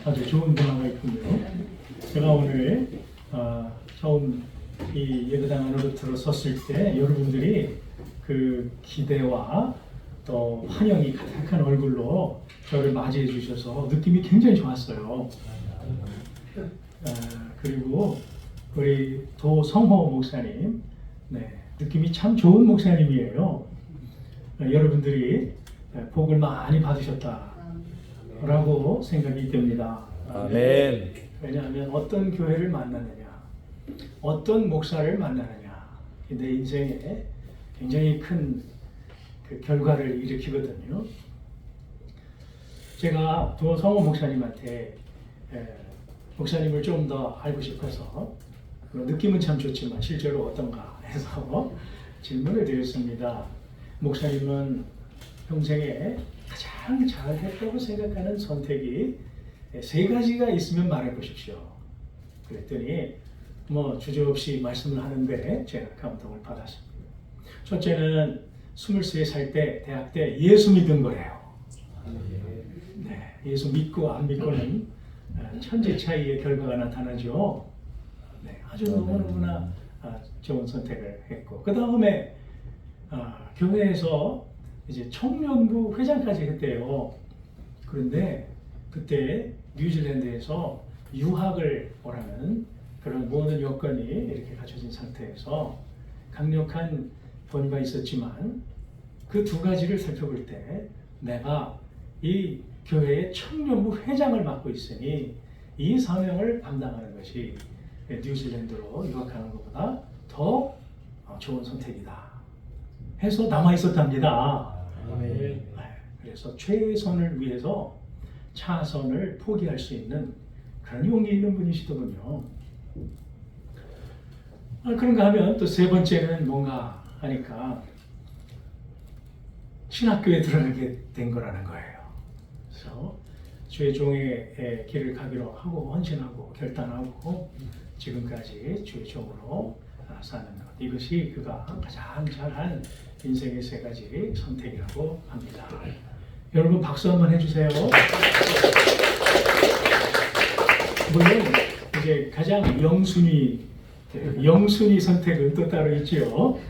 아주 좋은 변화가 있군요. 제가 오늘 처음 이 예배당 안으로 들어섰을 때 여러분들이 그 기대와 또 환영이 가득한 얼굴로 저를 맞이해 주셔서 느낌이 굉장히 좋았어요. 그리고 우리 도성호 목사님, 네, 느낌이 참 좋은 목사님이에요. 여러분들이 복을 많이 받으셨다라고 생각이 됩니다. 아멘. 왜냐하면 어떤 교회를 만나느냐, 어떤 목사를 만나느냐, 내 인생에 굉장히 큰 그 결과를 일으키거든요. 제가 도성호 목사님한테 목사님을 좀 더 알고 싶어서 느낌은 참 좋지만 실제로 어떤가 해서 질문을 드렸습니다. 목사님은 평생에 가장 잘했다고 생각하는 선택이 세 가지가 있으면 말해 보십시오. 그랬더니 주저없이 말씀을 하는데 제가 감동을 받았습니다. 첫째는 23살 때 대학 때 예수 믿은 거예요. 네, 예수 믿고 안 믿고는 천지 차이의 결과가 나타나죠. 네, 아주 너무너무나 좋은 선택을 했고, 그 다음에 교회에서 이제 청년부 회장까지 했대요. 그런데 그때 뉴질랜드에서 유학을 오라는 그런 모든 여건이 이렇게 갖춰진 상태에서 강력한 권유가 있었지만 그 두 가지를 살펴볼 때 내가 이 교회의 청년부 회장을 맡고 있으니 이 사명을 감당하는 것이 뉴질랜드로 유학하는 것보다 더 좋은 선택이다 해서 남아 있었답니다. 그래서 최선을 위해서 차선을 포기할 수 있는 그런 용기 있는 분이시더군요. 그런가 하면 또 세 번째는 뭔가 하니까 신학교에 들어가게 된 거라는 거예요. 그래서 주의 종의 길을 가기로 하고 헌신하고 결단하고 지금까지 주의 종으로 사는 것, 이것이 그가 가장 잘한 인생의 세 가지 선택이라고 합니다. 여러분 박수 한번 해주세요. 물론 이제 가장 영순위 선택은 또 따로 있지요.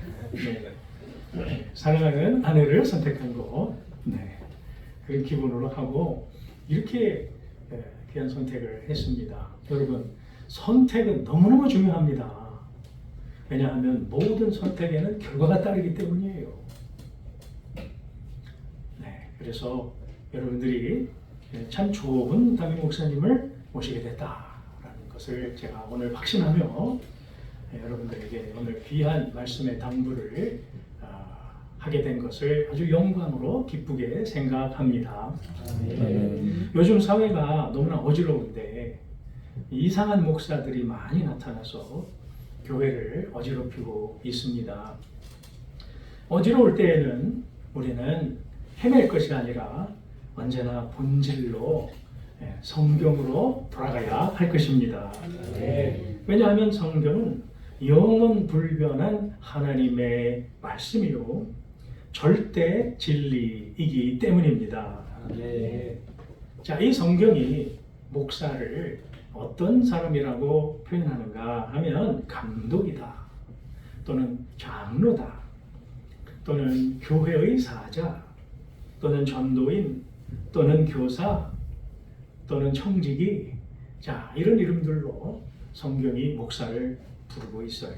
네. 사랑하는 아내를 선택한 거, 네, 그런 기분으로 하고 이렇게 귀한 선택을 했습니다. 여러분, 선택은 너무너무 중요합니다. 왜냐하면 모든 선택에는 결과가 따르기 때문이에요. 네, 그래서 여러분들이 참 좋은 담임 목사님을 모시게 됐다라는 것을 제가 오늘 확신하며 여러분들에게 오늘 귀한 말씀의 당부를 하게 된 것을 아주 영광으로 기쁘게 생각합니다. 요즘 사회가 너무나 어지러운데 이상한 목사들이 많이 나타나서 교회를 어지럽히고 있습니다. 어지러울 때에는 우리는 헤맬 것이 아니라 언제나 본질로 성경으로 돌아가야 할 것입니다. 왜냐하면 성경은 영원 불변한 하나님의 말씀이요 절대 진리이기 때문입니다. 자, 이 성경이 목사를 어떤 사람이라고 표현하는가 하면 감독이다, 또는 장로다, 또는 교회의 사자, 또는 전도인, 또는 교사, 또는 청지기, 자, 이런 이름들로 성경이 목사를 부르고 있어요.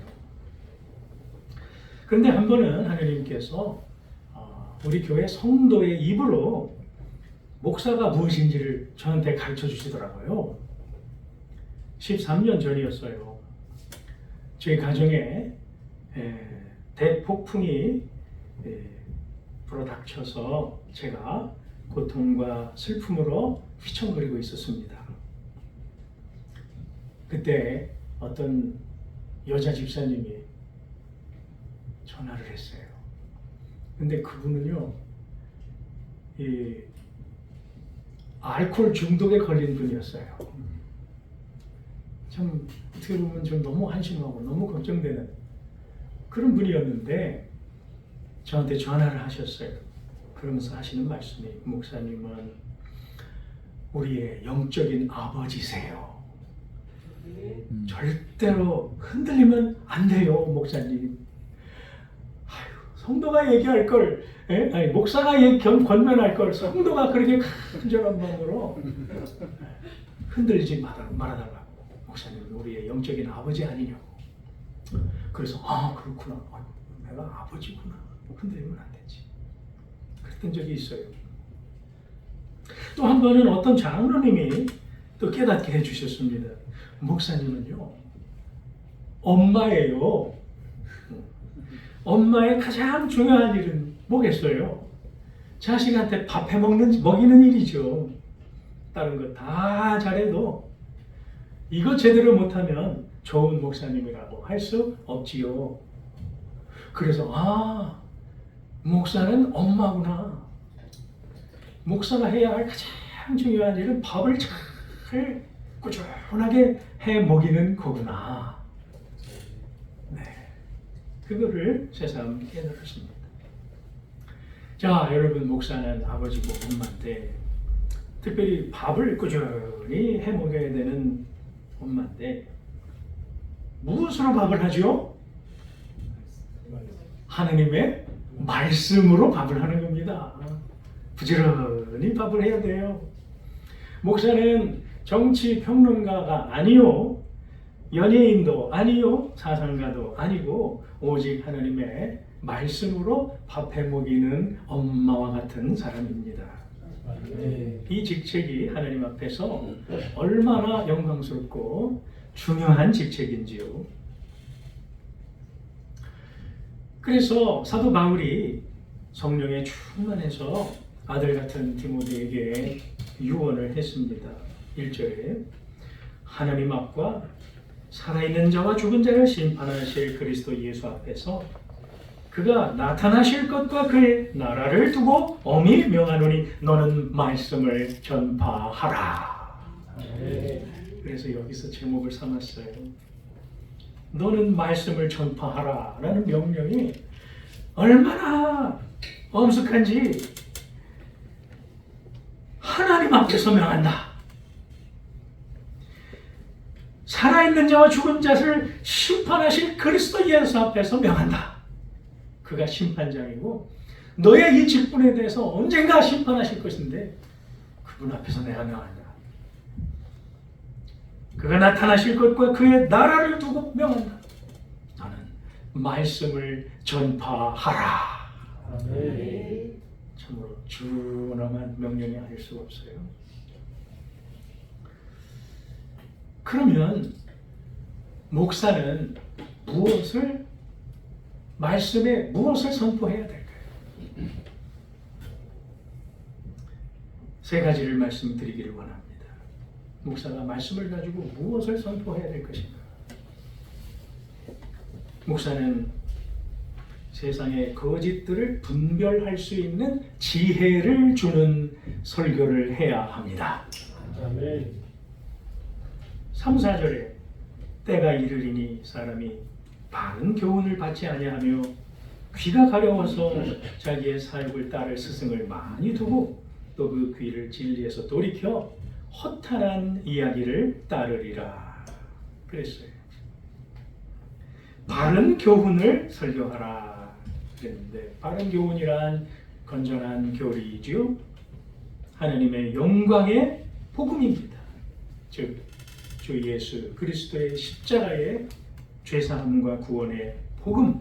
그런데 한 번은 하나님께서 우리 교회 성도의 입으로 목사가 무엇인지를 저한테 가르쳐 주시더라고요. 13년 전이었어요. 저희 가정에 대폭풍이 불어닥쳐서 제가 고통과 슬픔으로 휘청거리고 있었습니다. 그때 어떤 여자 집사님이 전화를 했어요. 근데 그분은요, 이 알코올 중독에 걸린 분이었어요. 참 어떻게 보면 좀 너무 한심하고 너무 걱정되는 그런 분이었는데 저한테 전화를 하셨어요. 그러면서 하시는 말씀이, 목사님은 우리의 영적인 아버지세요. 절대로 흔들리면 안 돼요, 목사님. 아유, 성도가 얘기할 걸, 아니, 목사가 권면할 걸 성도가 그렇게 간절한 마음으로 흔들리지 말아달라고. 목사님, 우리의 영적인 아버지 아니냐고. 그래서 그렇구나. 내가 아버지구나. 흔들리면 안 되지. 그랬던 적이 있어요. 또 한 번은 어떤 장로님이 또 깨닫게 해주셨습니다. 목사님은요, 엄마예요. 엄마의 가장 중요한 일은 뭐겠어요? 자식한테 밥 먹이는 일이죠. 다른 거 다 잘해도 이거 제대로 못하면 좋은 목사님이라고 할 수 없지요. 그래서 목사는 엄마구나. 목사가 해야 할 가장 중요한 일은 밥을 잘 꾸준하게 해 먹이는 거구나. 네, 그거를 새삼 깨달았습니다. 자, 여러분, 목사는 아버지고 엄마인데, 특별히 밥을 꾸준히 해 먹여야 되는 엄마인데, 무엇으로 밥을 하죠? 하느님의 말씀으로 밥을 하는 겁니다. 부지런히 밥을 해야 돼요. 목사는 정치 평론가가 아니요, 연예인도 아니요, 사상가도 아니고 오직 하나님의 말씀으로 밥해 먹이는 엄마와 같은 사람입니다. 이 직책이 하나님 앞에서 얼마나 영광스럽고 중요한 직책인지요. 그래서 사도 바울이 성령에 충만해서 아들 같은 디모데에게 유언을 했습니다. 1절에 하나님 앞과 살아있는 자와 죽은 자를 심판하실 그리스도 예수 앞에서 그가 나타나실 것과 그의 나라를 두고 엄히 명하노니 너는 말씀을 전파하라. 그래서 여기서 제목을 삼았어요. 너는 말씀을 전파하라 라는 명령이 얼마나 엄숙한지. 하나님 앞에서 명한다. 살아있는 자와 죽은 자를 심판하실 그리스도 예수 앞에서 명한다. 그가 심판장이고 너의 이 직분에 대해서 언젠가 심판하실 것인데 그분 앞에서 내가 명한다. 그가 나타나실 것과 그의 나라를 두고 명한다. 너는 말씀을 전파하라. 아멘. 참으로 준엄한 명령이 아닐 수가 없어요. 그러면 목사는 말씀에 무엇을 선포해야 될까요? 세 가지를 말씀드리기를 원합니다. 목사가 말씀을 가지고 무엇을 선포해야 될 것인가? 목사는 세상의 거짓들을 분별할 수 있는 지혜를 주는 설교를 해야 합니다. 아멘. 3, 4절에 때가 이르리니 사람이 바른 교훈을 받지 아니하며 귀가 가려워서 자기의 사욕을 따를 스승을 많이 두고 또 그 귀를 진리에서 돌이켜 허탄한 이야기를 따르리라 그랬어요. 바른 교훈을 설교하라 그랬는데, 바른 교훈이란 건전한 교리이죠. 하나님의 영광의 복음입니다. 즉 주 예수 그리스도의 십자가의 죄사함과 구원의 복음,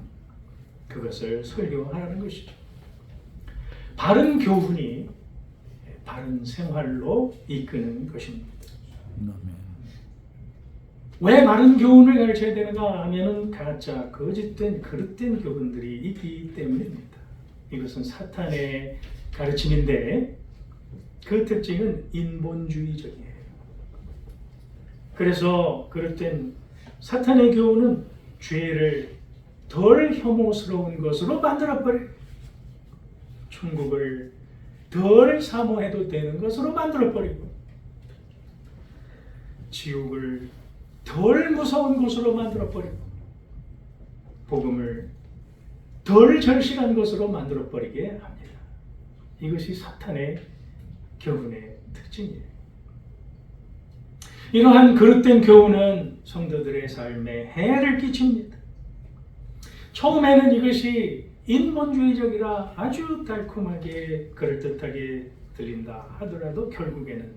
그것을 설교하라는 것이죠. 바른 교훈이 바른 생활로 이끄는 것입니다. 왜 바른 교훈을 가르쳐야 되는가 하면은 가짜, 거짓된, 그릇된 교훈들이 있기 때문입니다. 이것은 사탄의 가르침인데 그 특징은 인본주의적이에요. 그래서 그릇된 사탄의 교훈은 죄를 덜 혐오스러운 것으로 만들어버려요. 천국을 덜 사모해도 되는 것으로 만들어버리고 지옥을 덜 무서운 것으로 만들어버리고 복음을 덜 절실한 것으로 만들어버리게 합니다. 이것이 사탄의 교훈의 특징이에요. 이러한 그릇된 교훈은 성도들의 삶에 해를 끼칩니다. 처음에는 이것이 인본주의적이라 아주 달콤하게 그럴듯하게 들린다 하더라도 결국에는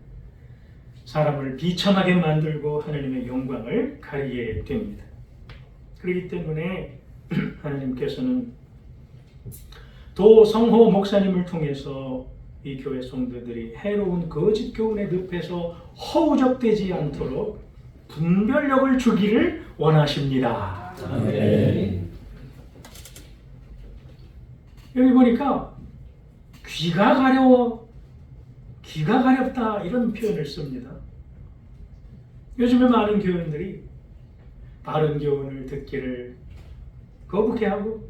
사람을 비참하게 만들고 하나님의 영광을 가리게 됩니다. 그렇기 때문에 하나님께서는 도 성호 목사님을 통해서 이 교회 성도들이 해로운 거짓 교훈의 늪에서 허우적대지 않도록 분별력을 주기를 원하십니다. 아멘. 여기 보니까 귀가 가려워, 귀가 가렵다 이런 표현을 씁니다. 요즘에 많은 교인들이 바른 교훈을 듣기를 거북해하고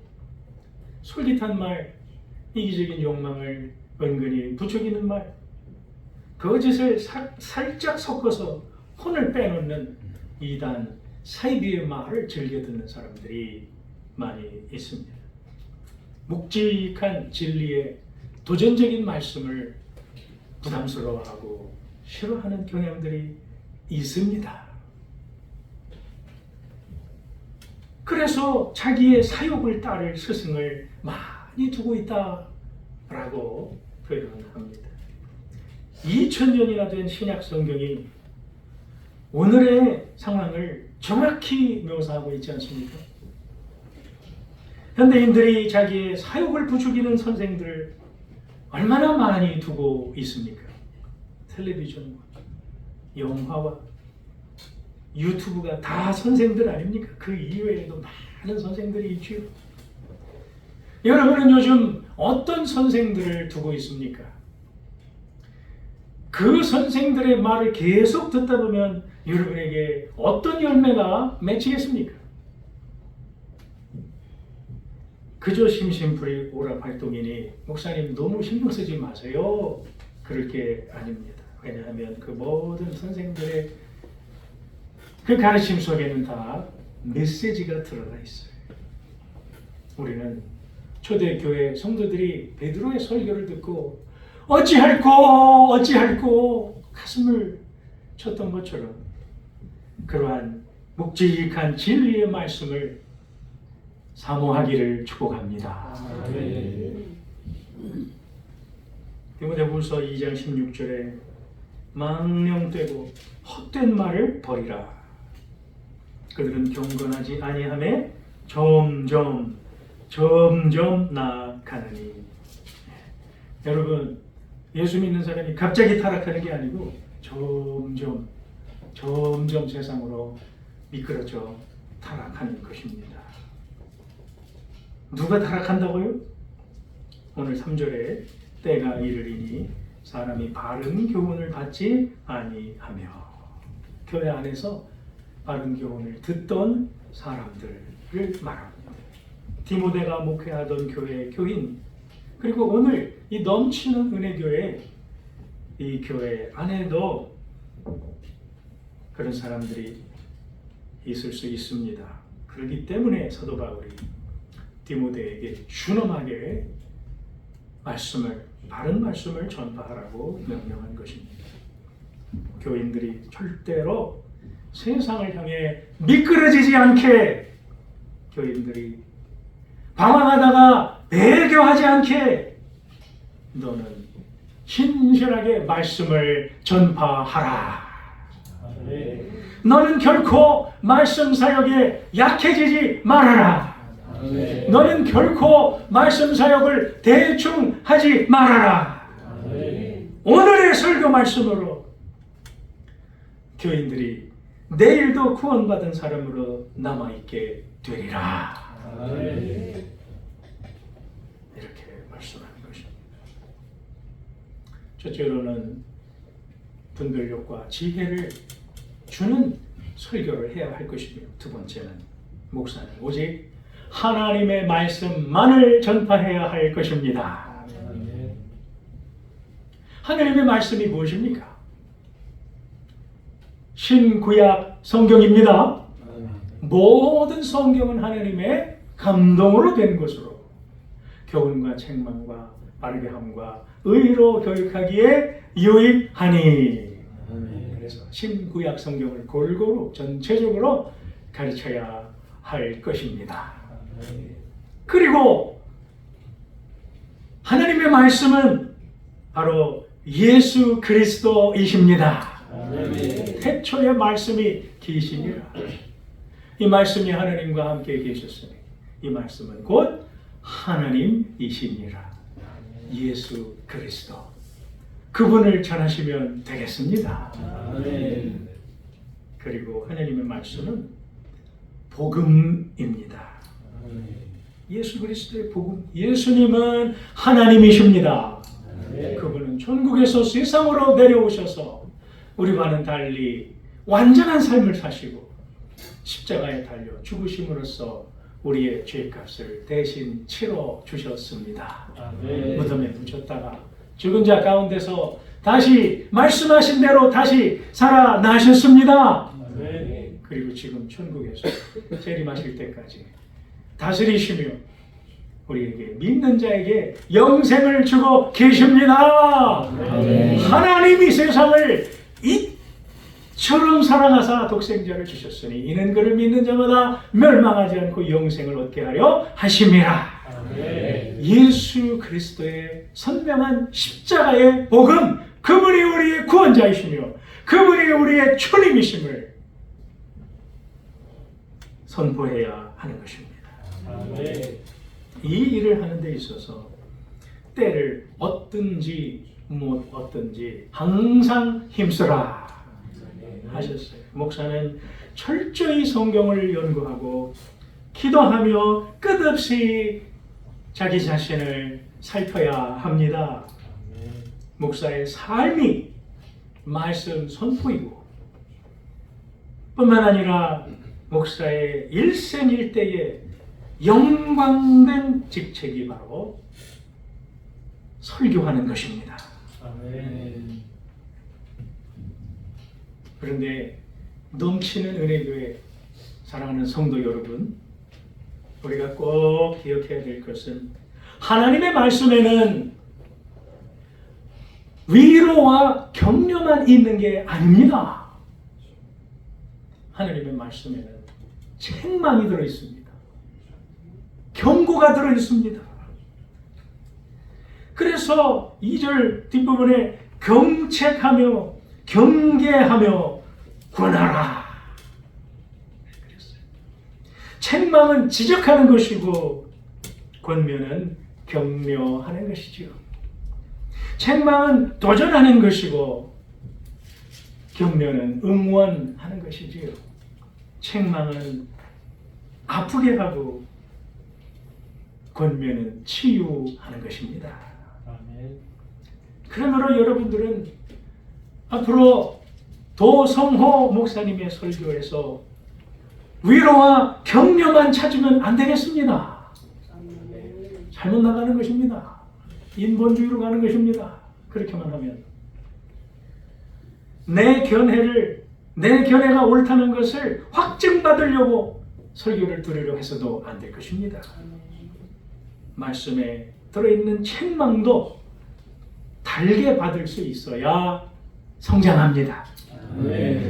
솔깃한 말, 이기적인 욕망을 은근히 부추기는 말, 거짓을 살짝 섞어서 혼을 빼놓는 이단 사이비의 말을 즐겨 듣는 사람들이 많이 있습니다. 묵직한 진리의 도전적인 말씀을 부담스러워하고 싫어하는 경향들이 있습니다. 그래서 자기의 사욕을 따를 스승을 많이 두고 있다라고 표현합니다. 2000년이나 된 신약 성경이 오늘의 상황을 정확히 묘사하고 있지 않습니까? 현대인들이 자기의 사욕을 부추기는 선생들을 얼마나 많이 두고 있습니까? 텔레비전과 영화와 유튜브가 다 선생들 아닙니까? 그 이외에도 많은 선생들이 있죠. 여러분은 요즘 어떤 선생들을 두고 있습니까? 그 선생들의 말을 계속 듣다 보면 여러분에게 어떤 열매가 맺히겠습니까? 그저 심심풀이 오락활동이니 목사님 너무 신경 쓰지 마세요. 그럴 게 아닙니다. 왜냐하면 그 모든 선생들의 그 가르침 속에는 다 메시지가 들어가 있어요. 우리는 초대교회 성도들이 베드로의 설교를 듣고 어찌할꼬 가슴을 쳤던 것처럼 그러한 묵직한 진리의 말씀을 사모하기를 축복합니다. 디모데후서 2장 16절에 망령되고 헛된 말을 버리라. 그들은 경건하지 아니하매 점점 나아가느니. 여러분, 예수 믿는 사람이 갑자기 타락하는 게 아니고 점점 세상으로 미끄러져 타락하는 것입니다. 누가 타락한다고요? 오늘 3절에 때가 이르리니 사람이 바른 교훈을 받지 아니하며. 교회 안에서 바른 교훈을 듣던 사람들을 말합니다. 디모데가 목회하던 교회의 교인, 그리고 오늘 이 넘치는 은혜교회, 이 교회 안에도 그런 사람들이 있을 수 있습니다. 그렇기 때문에 사도 바울이 디모데에게 준엄하게 바른 말씀을 전파하라고 명령한 것입니다. 교인들이 절대로 세상을 향해 미끄러지지 않게, 교인들이 방황하다가 배교하지 않게 너는 신실하게 말씀을 전파하라. 너는 결코 말씀 사역에 약해지지 말아라. 너는 결코 말씀 사역을 대충 하지 말아라. 오늘의 설교 말씀으로 교인들이 내일도 구원받은 사람으로 남아있게 되리라. 이렇게 말씀하는 것입니다. 첫째로는 분별력과 지혜를 주는 설교를 해야 할 것이며, 두 번째는 목사는 오직 하나님의 말씀만을 전파해야 할 것입니다. 하나님의 말씀이 무엇입니까? 신구약 성경입니다. 모든 성경은 하나님의 감동으로 된 것으로 교훈과 책망과 바르게 함과 의로 교육하기에 유익하니. 해서 신구약 성경을 골고루 전체적으로 가르쳐야 할 것입니다. 그리고 하나님의 말씀은 바로 예수 그리스도이십니다. 태초의 말씀이 계시니라. 이 말씀이 하나님과 함께 계셨으니 이 말씀은 곧 하나님이시니라. 예수 그리스도. 그분을 전하시면 되겠습니다. 그리고 하나님의 말씀은 복음입니다. 예수 그리스도의 복음. 예수님은 하나님이십니다. 그분은 천국에서 세상으로 내려오셔서 우리와는 달리 완전한 삶을 사시고 십자가에 달려 죽으심으로써 우리의 죄값을 대신 치러 주셨습니다. 무덤에 묻혔다가 죽은 자 가운데서 다시 말씀하신 대로 다시 살아나셨습니다. 그리고 지금 천국에서 재림하실 때까지 다스리시며 우리에게 믿는 자에게 영생을 주고 계십니다. 하나님이 세상을 이처럼 사랑하사 독생자를 주셨으니 이는 그를 믿는 자마다 멸망하지 않고 영생을 얻게 하려 하심이라. 예수 그리스도의 선명한 십자가의 복음, 그분이 우리의 구원자이시며 그분이 우리의 주님이심을 선포해야 하는 것입니다. 이 일을 하는 데 있어서 때를 얻든지 못 얻든지 항상 힘쓰라 하셨어요. 목사는 철저히 성경을 연구하고 기도하며 끝없이 자기 자신을 살펴야 합니다. 목사의 삶이 말씀 선포이고 뿐만 아니라 목사의 일생일대의 영광된 직책이 바로 설교하는 것입니다. 그런데 넘치는 은혜교회 사랑하는 성도 여러분, 우리가 꼭 기억해야 될 것은 하나님의 말씀에는 위로와 격려만 있는 게 아닙니다. 하나님의 말씀에는 책망이 들어있습니다. 경고가 들어있습니다. 그래서 2절 뒷부분에 경책하며 경계하며 권하라. 책망은 지적하는 것이고 권면은 격려하는 것이지요. 책망은 도전하는 것이고 격려는 응원하는 것이지요. 책망은 아프게 하고 권면은 치유하는 것입니다. 그러므로 여러분들은 앞으로 도성호 목사님의 설교에서 위로와 격려만 찾으면 안 되겠습니다. 잘못 나가는 것입니다. 인본주의로 가는 것입니다. 그렇게만 하면 내 견해가 옳다는 것을 확증받으려고 설교를 들으려 해서도 안 될 것입니다. 말씀에 들어있는 책망도 달게 받을 수 있어야 성장합니다.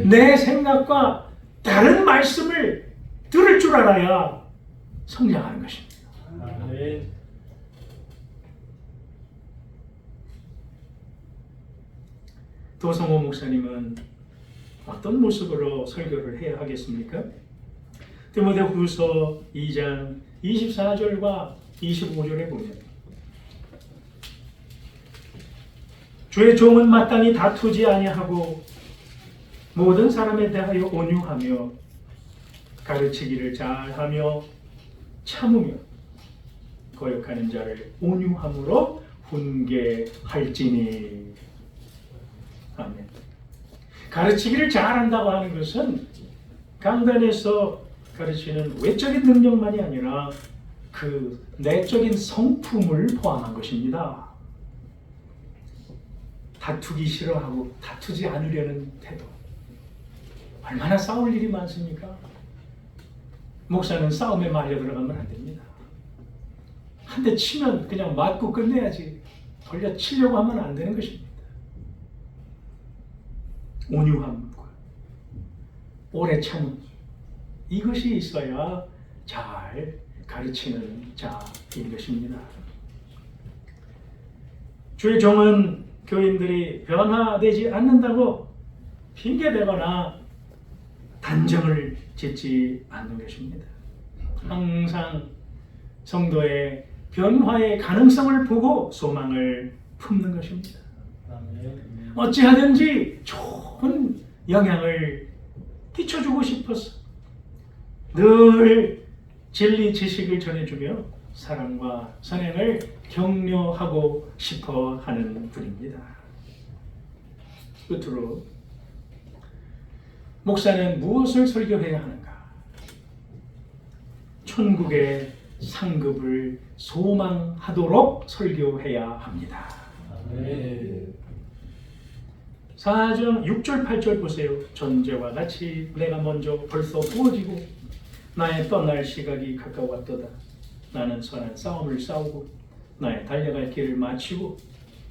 내 생각과 다른 말씀을 들을 줄 알아야 성장하는 것입니다. 도성호 목사님은 어떤 모습으로 설교를 해야 하겠습니까? 디모데후서 2장 24절과 25절에 보면 주의 종은 마땅히 다투지 아니하고 모든 사람에 대하여 온유하며 가르치기를 잘하며 참으며 거역하는 자를 온유함으로 훈계할지니. 아멘. 가르치기를 잘한다고 하는 것은 강단에서 가르치는 외적인 능력만이 아니라 그 내적인 성품을 포함한 것입니다. 다투기 싫어하고 다투지 않으려는 태도. 얼마나 싸울 일이 많습니까? 목사는 싸움에 말려 들어가면 안 됩니다. 한 대 치면 그냥 맞고 끝내야지 돌려 치려고 하면 안 되는 것입니다. 온유함과 오래 참음, 이것이 있어야 잘 가르치는 자인 것입니다. 주의 종은 교인들이 변화되지 않는다고 핑계대거나 단정을 짓지 않는 것입니다. 항상 성도의 변화의 가능성을 보고 소망을 품는 것입니다. 어찌하든지 좋은 영향을 끼쳐주고 싶어서 늘 진리 지식을 전해주며 사랑과 선행을 격려하고 싶어 하는 분입니다. 끝으로 목사는 무엇을 설교해야 하는가? 천국의 상급을 소망하도록 설교해야 합니다. 4장 6절 8절 보세요. 전제와 같이 내가 먼저 벌써 부어지고 나의 떠날 시각이 가까웠도다. 나는 선한 싸움을 싸우고 나의 달려갈 길을 마치고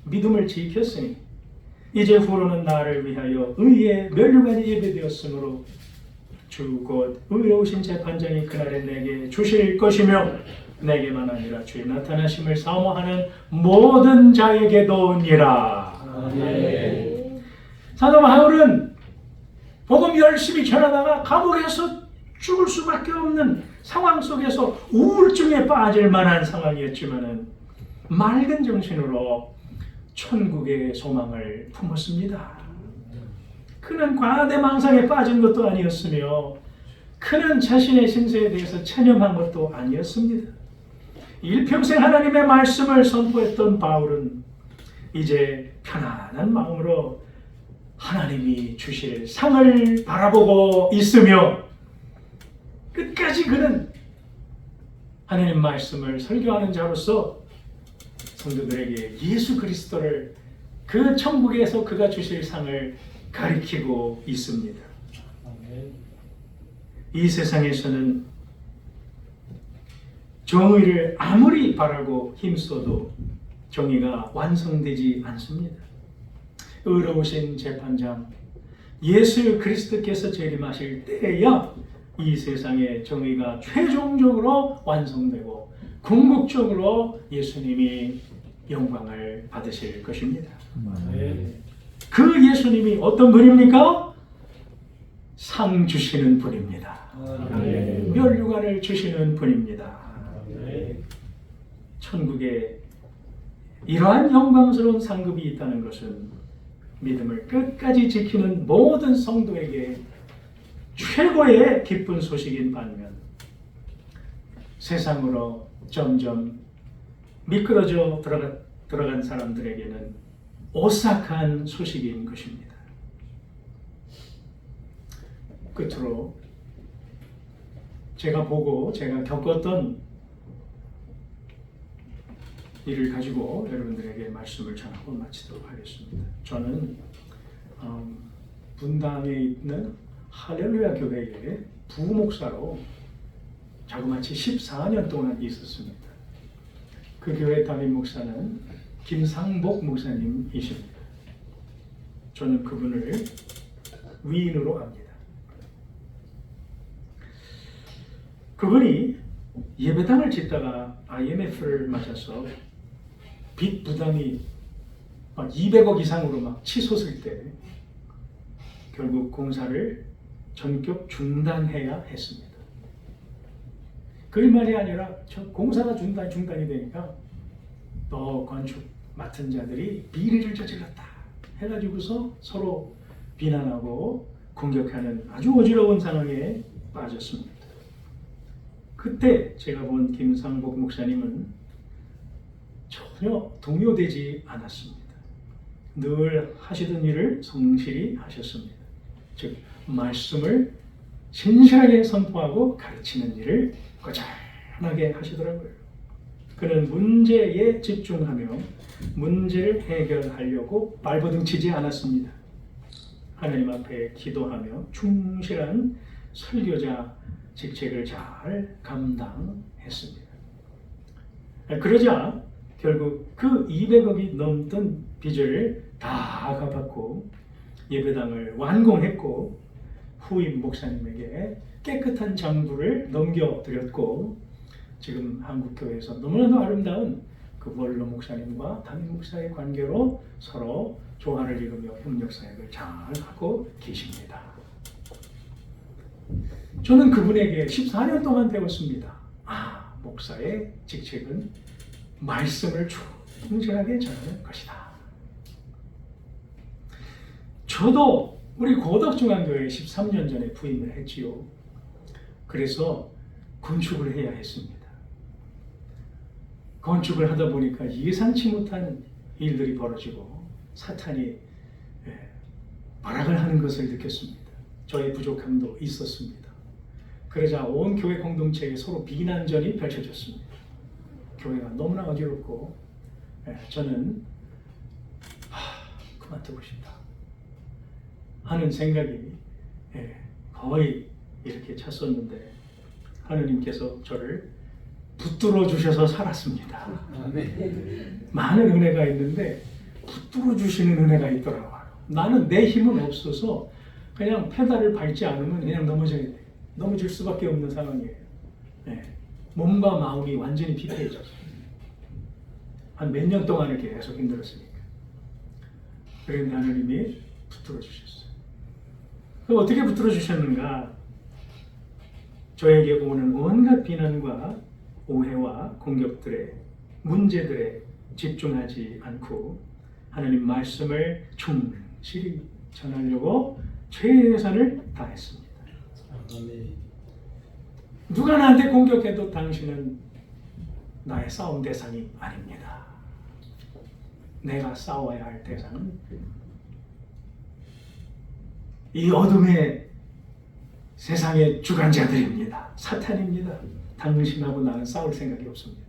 믿음을 지켰으니 이제 후로는 나를 위하여 의의 면류관이 예배되었으므로 주 곧 의로우신 재판장이 그날에 내게 주실 것이며 내게만 아니라 주의 나타나심을 사모하는 모든 자에게도니라. 사도 바울은 복음 열심히 전하다가 감옥에서 죽을 수밖에 없는 상황 속에서 우울증에 빠질 만한 상황이었지만은 맑은 정신으로 천국의 소망을 품었습니다. 그는 과대망상에 빠진 것도 아니었으며 그는 자신의 신세에 대해서 체념한 것도 아니었습니다. 일평생 하나님의 말씀을 선포했던 바울은 이제 편안한 마음으로 하나님이 주실 상을 바라보고 있으며 끝까지 그는 하나님 말씀을 설교하는 자로서 성도들에게 예수 그리스도를 그 천국에서 그가 주실 상을 가리키고 있습니다. 이 세상에서는 정의를 아무리 바라고 힘써도 정의가 완성되지 않습니다. 의로우신 재판장 예수 그리스도께서 재림하실 때에야 이 세상의 정의가 최종적으로 완성되고 궁극적으로 예수님이 영광을 받으실 것입니다. 그 예수님이 어떤 분입니까? 상 주시는 분입니다. 면류관을 주시는 분입니다. 천국에 이러한 영광스러운 상급이 있다는 것은 믿음을 끝까지 지키는 모든 성도에게 최고의 기쁜 소식인 반면 세상으로 점점 미끄러져 들어간 사람들에게는 오싹한 소식인 것입니다. 끝으로 제가 겪었던 일을 가지고 여러분들에게 말씀을 전하고 마치도록 하겠습니다. 저는 분당에 있는 할렐루야 교회의 부목사로 자그마치 14년 동안 있었습니다. 그 교회 담임 목사는 김상복 목사님이십니다. 저는 그분을 위인으로 압니다. 그분이 예배당을 짓다가 IMF를 맞아서 빚 부담이 200억 이상으로 막 치솟을 때 결국 공사를 전격 중단해야 했습니다. 그 말이 아니라 공사가 중단이 되니까 또 건축 맡은 자들이 비리를 저질렀다 해가지고서 서로 비난하고 공격하는 아주 어지러운 상황에 빠졌습니다. 그때 제가 본 김상복 목사님은 전혀 동요되지 않았습니다. 늘 하시던 일을 성실히 하셨습니다. 즉 말씀을 신실하게 선포하고 가르치는 일을 꾸준하게 하시더라고요. 그는 문제에 집중하며 문제를 해결하려고 발버둥치지 않았습니다. 하나님 앞에 기도하며 충실한 설교자 직책을 잘 감당했습니다. 그러자 결국 그 200억이 넘던 빚을 다 갚았고 예배당을 완공했고 후임 목사님에게 깨끗한 장부를 넘겨드렸고 지금 한국교회에서 너무나도 아름다운 그 원로 목사님과 담임 목사의 관계로 서로 조화를 이루며 협력사역을 잘 하고 계십니다. 저는 그분에게 14년 동안 배웠습니다. 목사의 직책은 말씀을 충실하게 전하는 것이다. 저도 우리 고덕중앙교회에 13년 전에 부임을 했지요. 그래서 건축을 해야 했습니다. 건축을 하다 보니까 예상치 못한 일들이 벌어지고 사탄이 발악을 하는 것을 느꼈습니다. 저의 부족함도 있었습니다. 그러자 온 교회 공동체에 서로 비난전이 펼쳐졌습니다. 교회가 너무나 어지럽고 저는 그만두고 싶다 하는 생각이 거의 이렇게 찼었는데 하느님께서 저를 붙들어 주셔서 살았습니다. 많은 은혜가 있는데 붙들어 주시는 은혜가 있더라고요. 나는 내 힘은 없어서 그냥 페달을 밟지 않으면 그냥 넘어져야 돼요. 넘어질 수밖에 없는 상황이에요. 몸과 마음이 완전히 피폐해졌어요. 한 몇 년 동안을 계속 힘들었으니까. 그런데 하나님이 붙들어 주셨어요. 그럼 어떻게 붙들어 주셨는가? 저에게 오는 온갖 비난과 오해와 공격들의 문제들에 집중하지 않고 하나님 말씀을 충실히 전하려고 최선을 다했습니다. 누가 나한테 공격해도 당신은 나의 싸움 대상이 아닙니다. 내가 싸워야 할 대상은 이 어둠의 세상의 주관자들입니다. 사탄입니다. 당신하고 나는 싸울 생각이 없습니다.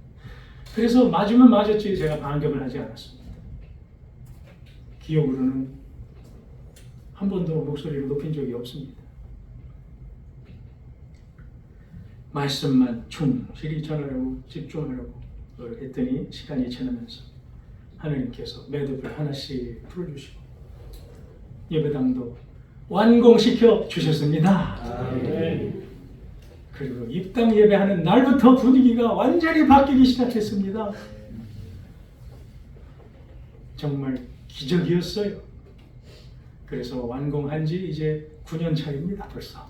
그래서 맞으면 맞았지 제가 반격을 하지 않았습니다. 기억으로는 한 번도 목소리를 높인 적이 없습니다. 말씀만 충실히 전하려고 집중하려고 했더니 시간이 지나면서 하나님께서 매듭을 하나씩 풀어주시고 예배당도 완공시켜 주셨습니다. 그리고 입당 예배하는 날부터 분위기가 완전히 바뀌기 시작했습니다. 정말 기적이었어요. 그래서 완공한 지 이제 9년 차입니다. 벌써.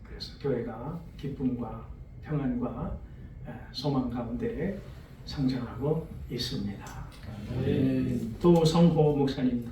그래서 교회가 기쁨과 평안과 소망 가운데 성장하고 있습니다. 또 성호 목사님도